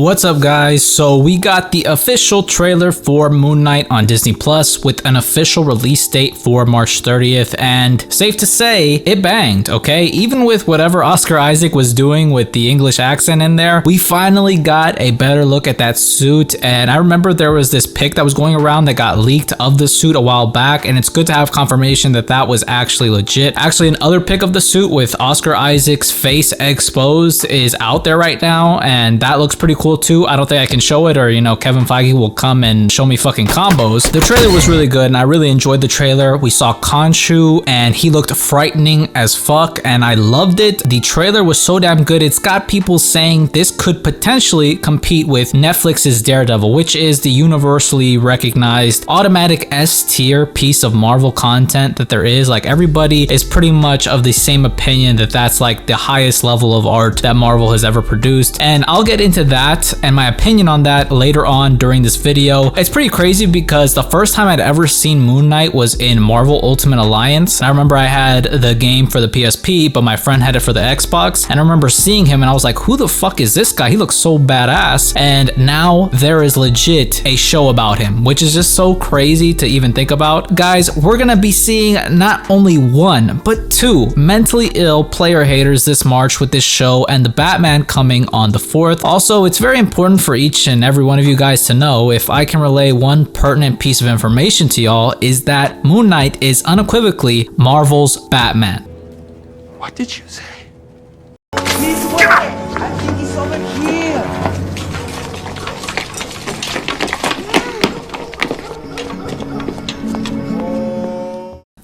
What's up guys? So we got the official trailer for Moon Knight on Disney Plus with an official release date for March 30th, and safe to say it banged, okay? Even with whatever Oscar Isaac was doing with the English accent in there, we finally got a better look at that suit. And I remember there was this pic that was going around that got leaked of the suit a while back, and it's good to have confirmation that that was actually legit. Actually, another pic of the suit with Oscar Isaac's face exposed is out there right now, and that looks pretty cool too. I don't think I can show it, or you know, Kevin Feige will come and show me fucking combos. The trailer was really good and I really enjoyed the trailer. We saw Khonshu and he looked frightening as fuck and I loved it. The trailer was so damn good. It's got people saying this could potentially compete with Netflix's Daredevil, which is the universally recognized automatic S-tier piece of Marvel content that there is. Like, everybody is pretty much of the same opinion that that's like the highest level of art that Marvel has ever produced, and I'll get into that and my opinion on that later on during this video. It's pretty crazy because the first time I'd ever seen Moon Knight was in Marvel Ultimate Alliance. I remember I had the game for the PSP, but my friend had it for the Xbox, and I remember seeing him and I was like, who the fuck is this guy? He looks so badass. And now there is legit a show about him, which is just so crazy to even think about. Guys, we're gonna be seeing not only one, but two mentally ill player haters this March with this show, and the Batman coming on the 4th. Also, it's very important for each and every one of you guys to know, if I can relay one pertinent piece of information to y'all, is that Moon Knight is unequivocally Marvel's Batman. What did you say? This way! I think it's over here!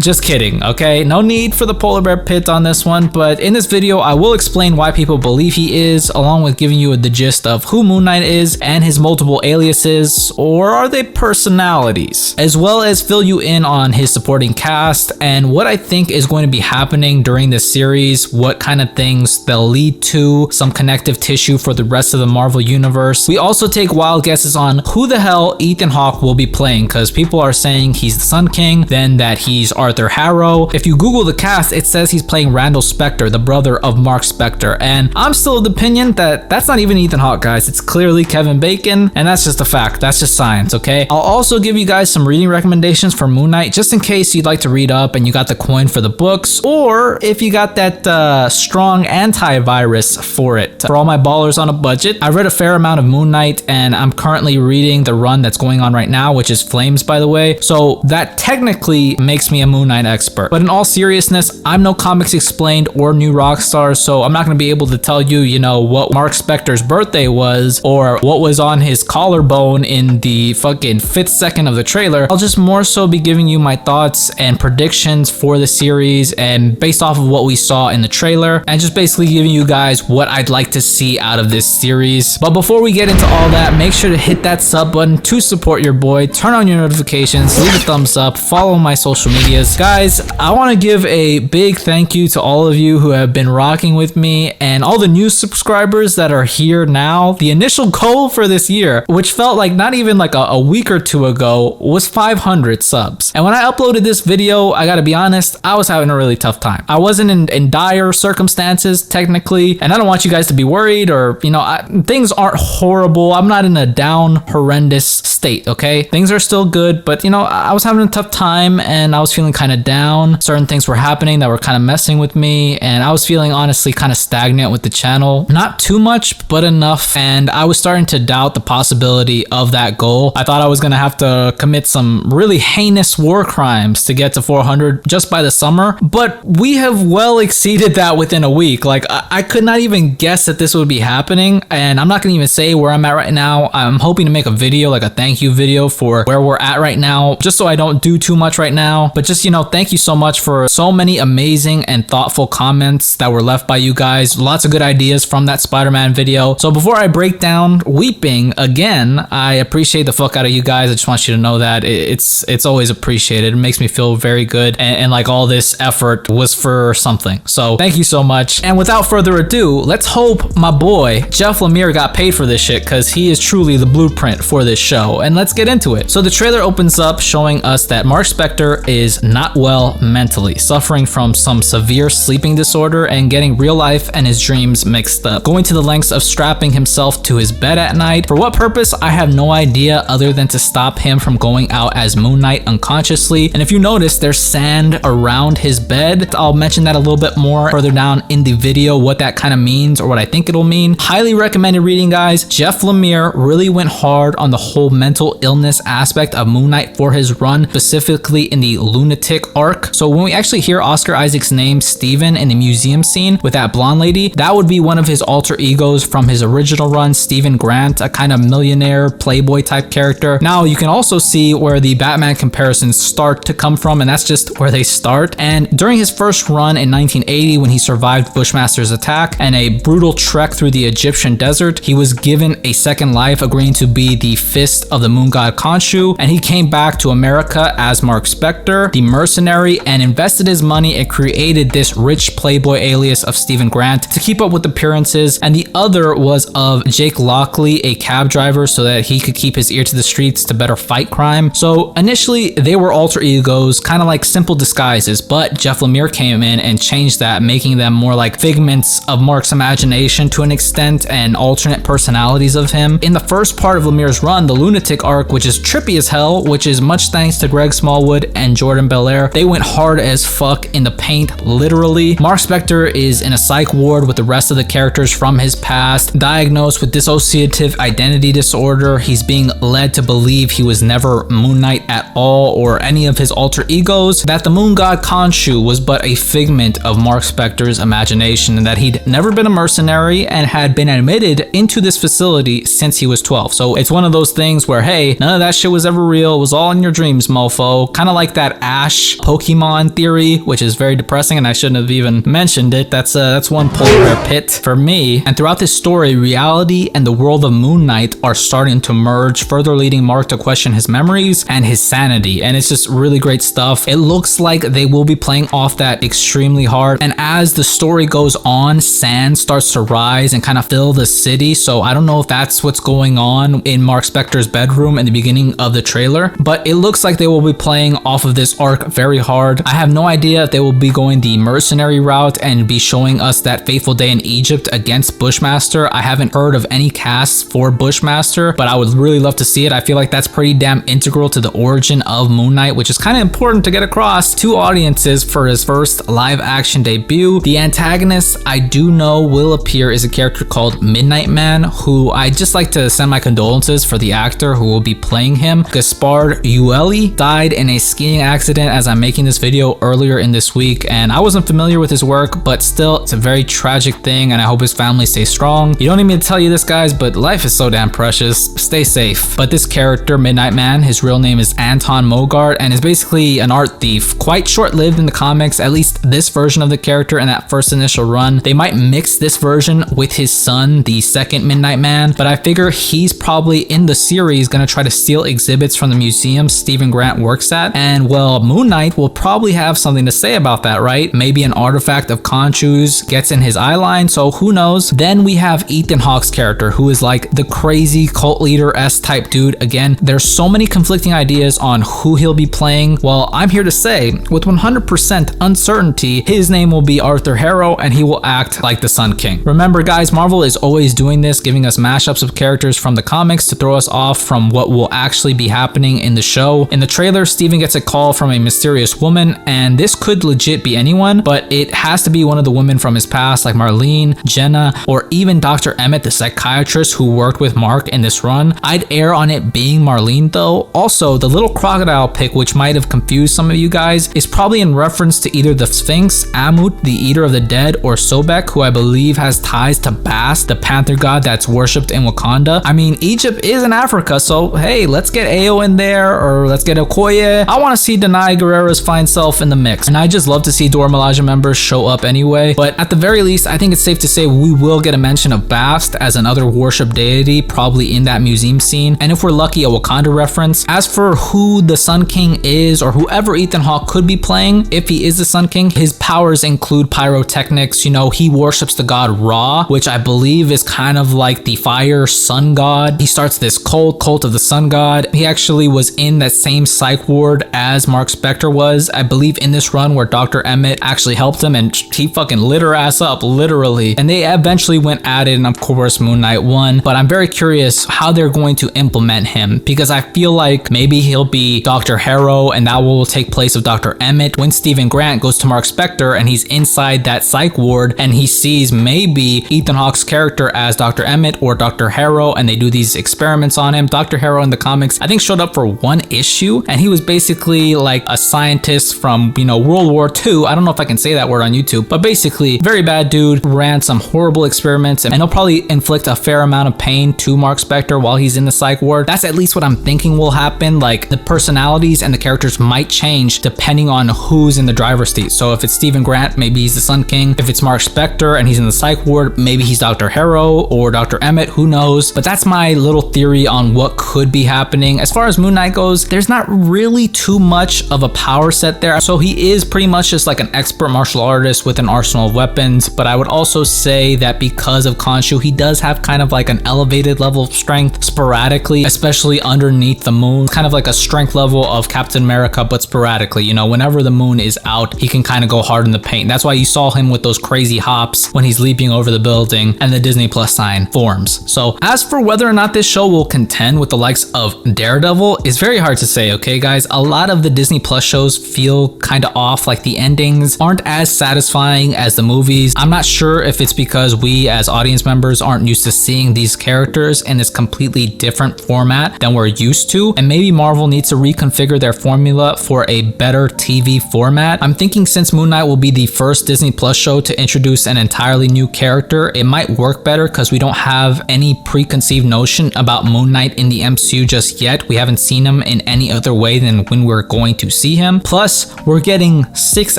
Just kidding, okay? No need for the polar bear pit on this one, but in this video, I will explain why people believe he is, along with giving you the gist of who Moon Knight is and his multiple aliases, or are they personalities, as well as fill you in on his supporting cast and what I think is going to be happening during this series, what kind of things they'll lead to, some connective tissue for the rest of the Marvel universe. We also take wild guesses on who the hell Ethan Hawke will be playing, because people are saying he's the Sun King, then that he's Arthur Harrow. If you Google the cast, it says he's playing Randall Spector, the brother of Mark Spector, and I'm still of the opinion that that's not even Ethan Hawke, guys. It's clearly Kevin Bacon, and that's just a fact. That's just science, okay? I'll also give you guys some reading recommendations for Moon Knight, just in case you'd like to read up and you got the coin for the books, or if you got that strong antivirus for it. For all my ballers on a budget, I read a fair amount of Moon Knight, and I'm currently reading the run that's going on right now, which is Flames, by the way, so that technically makes me a Moon Knight expert. But in all seriousness, I'm no Comics Explained or New Rockstar, so I'm not going to be able to tell you, you know, what Mark Spector's birthday was or what was on his collarbone in the fucking 5th second of the trailer. I'll just more so be giving you my thoughts and predictions for the series, and based off of what we saw in the trailer, and just basically giving you guys what I'd like to see out of this series. But before we get into all that, make sure to hit that sub button to support your boy, turn on your notifications, leave a thumbs up, follow my social medias. Guys, I want to give a big thank you to all of you who have been rocking with me, and all the new subscribers that are here now. The initial goal for this year, which felt like not even like a week or two ago, was 500 subs. And when I uploaded this video, I gotta be honest, I was having a really tough time. I wasn't in dire circumstances technically, and I don't want you guys to be worried, or you know, things aren't horrible. I'm not in a down horrendous state, okay? Things are still good, but you know, I was having a tough time and I was feeling kind of down. Certain things were happening that were kind of messing with me, and I was feeling honestly kind of stagnant with the channel. Not too much, but enough, and I was starting to doubt the possibility of that goal. I thought I was gonna have to commit some really heinous war crimes to get to 400 just by the summer, but we have well exceeded that within a week. Like, I could not even guess that this would be happening, and I'm not gonna even say where I'm at right now. I'm hoping to make a video, like a thank you video for where we're at right now, just so I don't do too much right now, but just, you know, thank you so much for so many amazing and thoughtful comments that were left by you guys. Lots of good ideas from that Spider-Man video. So before I break down weeping again, I appreciate the fuck out of you guys. I just want you to know that it's always appreciated. It makes me feel very good, and like all this effort was for something. So thank you so much. And without further ado, let's hope my boy Jeff Lemire got paid for this shit, because he is truly the blueprint for this show. And let's get into it. So the trailer opens up showing us that Mark Spector is not well mentally, suffering from some severe sleeping disorder and getting real life and his dreams mixed up, going to the lengths of strapping himself to his bed at night. For what purpose, I have no idea other than to stop him from going out as Moon Knight unconsciously. And if you notice, there's sand around his bed. I'll mention that a little bit more further down in the video, what that kind of means or what I think it'll mean. Highly recommended reading, guys. Jeff Lemire really went hard on the whole mental illness aspect of Moon Knight for his run, specifically in the lunatic arc. So when we actually hear Oscar Isaac's name, Steven, in the museum scene with that blonde lady, that would be one of his alter egos from his original run, Stephen Grant, a kind of millionaire playboy type character. Now you can also see where the Batman comparisons start to come from, and that's just where they start. And during his first run in 1980, when he survived Bushmaster's attack and a brutal trek through the Egyptian desert, he was given a second life, agreeing to be the fist of the moon god Khonshu, and he came back to America as Mark Spector, the mercenary, and invested his money and created this rich playboy alias of Stephen Grant to keep up with appearances, and the other was of Jake Lockley, a cab driver, so that he could keep his ear to the streets to better fight crime. So initially they were alter egos, kind of like simple disguises, but Jeff Lemire came in and changed that, making them more like figments of Mark's imagination to an extent and alternate personalities of him. In the first part of Lemire's run, the lunatic arc, which is trippy as hell, which is much thanks to Greg Smallwood and Jordan Belair, they went hard as fuck in the paint, literally. Mark Spector is in a psych ward with the rest of the characters from his past, diagnosed with dissociative identity disorder. He's being led to believe he was never Moon Knight at all or any of his alter egos, that the moon god Khonshu was but a figment of Mark Spector's imagination, and that he'd never been a mercenary and had been admitted into this facility since he was 12. So it's one of those things where, hey, none of that shit was ever real. It was all in your dreams, mofo. Kind of like that Ash Pokemon theory, which is very depressing, and I shouldn't have even mentioned it. That's one polar bear pit for me. And throughout this story, reality and the world of Moon Knight are starting to merge, further leading Mark to question his memories and his sanity. And it's just really great stuff. It looks like they will be playing off that extremely hard. And as the story goes on, sand starts to rise and kind of fill the city. So I don't know if that's what's going on in Mark Spector's bedroom in the beginning of the trailer, but it looks like they will be playing off of this arc very hard. I have no idea if they will be going the mercenary route and be showing us that fateful day in Egypt against Bushmaster. I haven't heard of any casts for Bushmaster, but I would really love to see it. I feel like that's pretty damn integral to the origin of Moon Knight, which is kind of important to get across to audiences for his first live action debut. The antagonist I do know will appear is a character called Midnight Man, who I just like to send my condolences for the actor who will be playing him. Gaspard Ulliel died in a skiing accident as I'm making this video earlier in this week, and I wasn't familiar with his work, but still, it's a very tragic thing, and I hope his family stays strong. You don't need me to tell you this, guys, but life is so damn precious. Stay safe. But this character, Midnight Man, his real name is Anton Mogart, and is basically an art thief. Quite short-lived in the comics, at least this version of the character in that first initial run. They might mix this version with his son, the second Midnight Man, but I figure he's probably in the series gonna try to steal exhibits from the museum Stephen Grant works at, and well, Moon Knight will probably have something to say about that, right? Maybe an artifact of Khonshu's gets in his eye line, so who knows? Then we have Ethan Hawke's character, who is like the crazy cult leader-esque type dude. Again, there's so many conflicting ideas on who he'll be playing. Well, I'm here to say, with 100% uncertainty, his name will be Arthur Harrow, and he will act like the Sun King. Remember, guys, Marvel is always doing this, giving us mashups of characters from the comics to throw us off from what will actually be happening in the show. In the trailer, Steven gets a call from a mysterious woman, and this could legit be anyone, but it has to be one of the women from his past, like Marlene, Jenna, or even Dr. Emmett, the psychiatrist who worked with Mark in this run. I'd err on it being Marlene though. Also, the little crocodile pic, which might have confused some of you guys, is probably in reference to either the Sphinx, Ammut, the Eater of the Dead, or Sobek, who I believe has ties to Bast, the panther god that's worshipped in Wakanda. I mean, Egypt is in Africa, so hey, let's get Ao in there, or let's get Okoye. I want to see Denai Guerrera's fine self in the mix, and I just love to see Dora Milaje members show up anyway. But at the very least, I think it's safe to say we will get a mention of Bast as another worship deity, probably in that museum scene, and if we're lucky, a Wakanda reference. As for who the Sun King is, or whoever Ethan Hawke could be playing, if he is the Sun King, his powers include pyrotechnics. You know, he worships the god Ra, which I believe is kind of like the fire sun god. He starts this cult of the sun god. He actually was in that same psych ward as Mark Spector Spectre was, I believe in this run where Dr. Emmett actually helped him and he fucking lit her ass up, literally. And they eventually went at it and of course Moon Knight won. But I'm very curious how they're going to implement him because I feel like maybe he'll be Dr. Harrow and that will take place of Dr. Emmett when Stephen Grant goes to Mark Spector and he's inside that psych ward and he sees maybe Ethan Hawke's character as Dr. Emmett or Dr. Harrow and they do these experiments on him. Dr. Harrow in the comics I think showed up for one issue and he was basically like a scientist from, you know, World War II. I don't know if I can say that word on YouTube, but basically very bad dude, ran some horrible experiments and he'll probably inflict a fair amount of pain to Mark Spector while he's in the psych ward. That's at least what I'm thinking will happen. Like the personalities and the characters might change depending on who's in the driver's seat. So if it's Stephen Grant, maybe he's the Sun King. If it's Mark Spector and he's in the psych ward, maybe he's Dr. Harrow or Dr. Emmett, who knows? But that's my little theory on what could be happening. As far as Moon Knight goes, there's not really too much of a power set there. So he is pretty much just like an expert martial artist with an arsenal of weapons. But I would also say that because of Khonshu, he does have kind of like an elevated level of strength sporadically, especially underneath the moon. Kind of like a strength level of Captain America, but sporadically. You know, whenever the moon is out, he can kind of go hard in the paint. That's why you saw him with those crazy hops when he's leaping over the building and the Disney Plus sign forms. So as for whether or not this show will contend with the likes of Daredevil, is very hard to say, okay guys? A lot of the Disney Plus shows feel kind of off, like the endings aren't as satisfying as the movies. I'm not sure if it's because we as audience members aren't used to seeing these characters in this completely different format than we're used to, and maybe Marvel needs to reconfigure their formula for a better TV format. I'm thinking since Moon Knight will be the first Disney Plus show to introduce an entirely new character, it might work better because we don't have any preconceived notion about Moon Knight in the MCU just yet. We haven't seen him in any other way than when we're going to see him. Plus, we're getting 6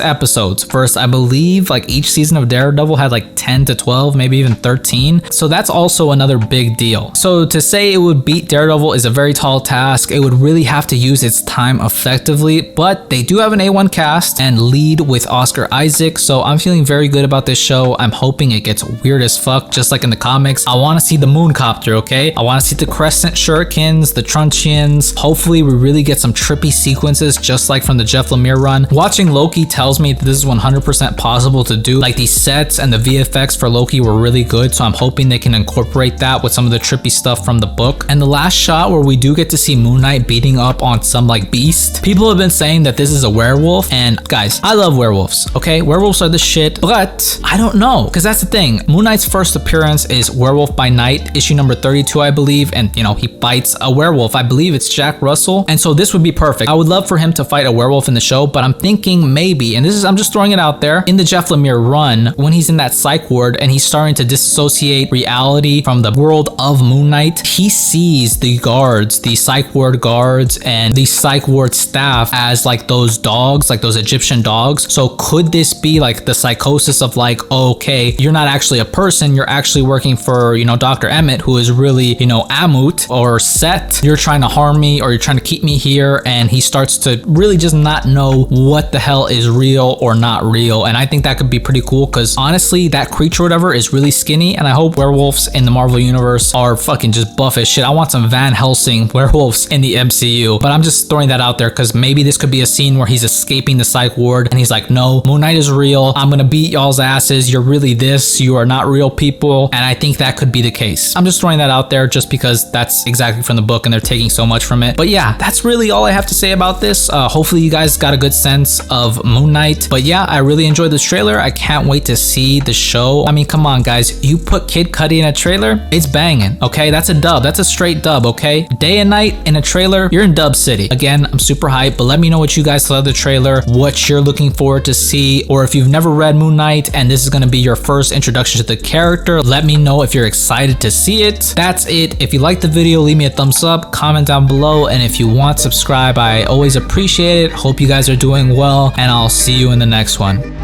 episodes versus I believe like each season of Daredevil had like 10 to 12, maybe even 13. So that's also another big deal. So to say it would beat Daredevil is a very tall task. It would really have to use its time effectively, but they do have an A1 cast and lead with Oscar Isaac. So I'm feeling very good about this show. I'm hoping it gets weird as fuck, just like in the comics. I want to see the moon copter, okay? I want to see the crescent shurikens, the truncheons. Hopefully we really get some trippy sequences just like from the Jeff Lemire run. Watching Loki tells me that this is 100% possible to do. Like these sets and the VFX for Loki were really good, so I'm hoping they can incorporate that with some of the trippy stuff from the book. And the last shot where we do get to see Moon Knight beating up on some like beast, people have been saying that this is a werewolf, and guys, I love werewolves, okay? Werewolves are the shit, but I don't know, because that's the thing. Moon Knight's first appearance is Werewolf by Night, issue number 32, I believe, and you know, he fights a werewolf. I believe it's Jack Russell, and so this would be perfect. I would love for him to fight a werewolf in the show, but I'm thinking maybe, and this is, I'm just throwing it out there, in the Jeff Lemire run, when he's in that psych ward and he's starting to disassociate reality from the world of Moon Knight, he sees the guards, the psych ward guards and the psych ward staff as like those dogs, like those Egyptian dogs. So could this be like the psychosis of like, okay, you're not actually a person, you're actually working for, you know, Dr. Emmett, who is really, you know, Amut or Set. You're trying to harm me or you're trying to keep me here, and he starts to really just not know what the hell is real or not real. And I think that could be pretty cool because honestly, that creature or whatever is really skinny, and I hope werewolves in the Marvel universe are fucking just buff as shit. I want some Van Helsing werewolves in the MCU, but I'm just throwing that out there because maybe this could be a scene where he's escaping the psych ward and he's like, no, Moon Knight is real. I'm gonna beat y'all's asses. You're really this. You are not real people. And I think that could be the case. I'm just throwing that out there just because that's exactly from the book and they're taking so much from it. But yeah, that's really all I have to say about this. Hopefully you guys got a good sense of Moon Knight. But yeah, I really enjoyed this trailer. I can't wait to see the show. I mean, come on guys, you put Kid Cudi in a trailer, it's banging, okay? That's a dub. That's a straight dub, okay? Day and night in a trailer, you're in dub city. Again, I'm super hyped, but let me know what you guys thought of the trailer, what you're looking forward to see, or if you've never read Moon Knight and this is gonna be your first introduction to the character, let me know if you're excited to see it. That's it. If you liked the video, leave me a thumbs up, comment down below, and if you want, subscribe. I always appreciate it. Hope you guys are doing well, and I'll see you in the next one.